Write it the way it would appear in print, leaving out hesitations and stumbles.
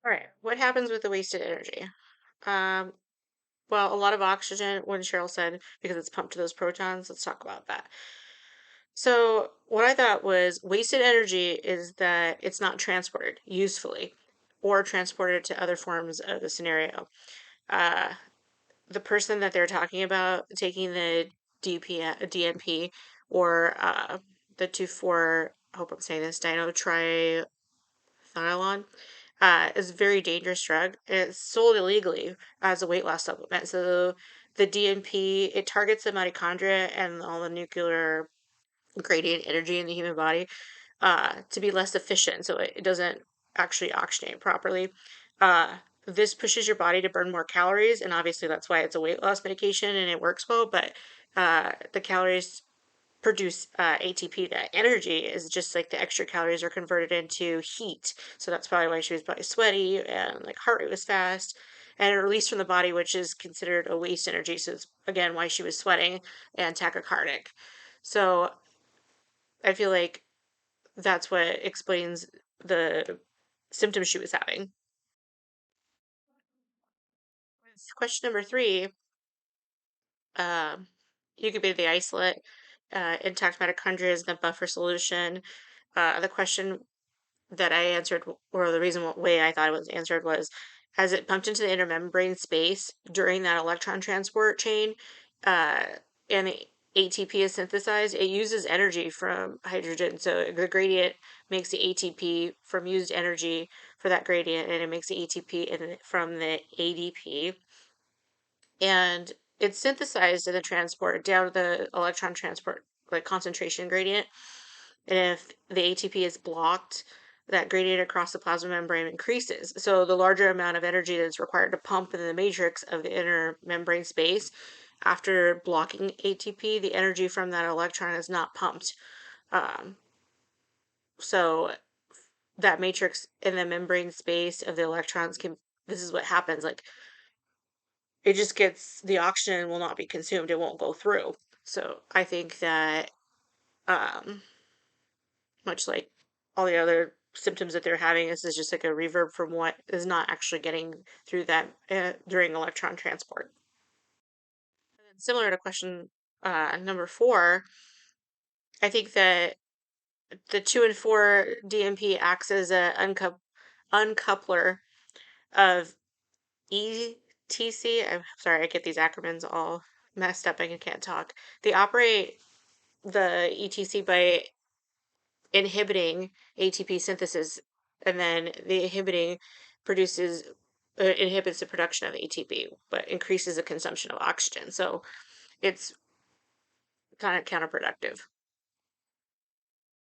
All right. What happens with the wasted energy? Um, well, a lot of oxygen, when Cheryl said, because it's pumped to those protons, let's talk about that. So, what I thought was wasted energy is that it's not transported usefully or transported to other forms of the scenario. Uh, the person that they're talking about taking the DNP or the 2,4, I hope I'm saying this, dinotriethylon, is a very dangerous drug. It's sold illegally as a weight loss supplement. So the DNP, it targets the mitochondria and all the nuclear gradient energy in the human body to be less efficient, so it doesn't actually oxygenate properly. This pushes your body to burn more calories, and obviously that's why it's a weight loss medication and it works well. But the calories produce ATP. That energy is just like the extra calories are converted into heat. So that's probably why she was probably sweaty and like heart rate was fast. And released from the body, which is considered a waste energy. So it's again why she was sweating and tachycardic. So I feel like that's what explains the symptoms she was having. Question number three, um, you could be the isolate, intact mitochondria is the buffer solution. The question that I answered, or the reason what way I thought it was answered was, as it pumped into the inner membrane space during that electron transport chain, uh, and the ATP is synthesized, it uses energy from hydrogen. So the gradient makes the ATP from used energy for that gradient, and it makes the ATP from the ADP. And it's synthesized in the transport down to the electron transport, like concentration gradient. And if the ATP is blocked, that gradient across the plasma membrane increases. So the larger amount of energy that's required to pump in the matrix of the inner membrane space, after blocking ATP, the energy from that electron is not pumped. Um, so that matrix in the membrane space of the electrons can, this is what happens. Like it just gets, the oxygen will not be consumed. It won't go through. So I think that, um, much like all the other symptoms that they're having. This is just like a reverb from what is not actually getting through that during electron transport. Similar to question number four, I think that the 2 and 4 DMP acts as a uncoupler of ETC. I'm sorry, I get these acronyms all messed up. I can't talk. They operate the ETC by inhibiting ATP synthesis, and then the inhibiting produces inhibits the production of ATP, but increases the consumption of oxygen. So it's kind of counterproductive.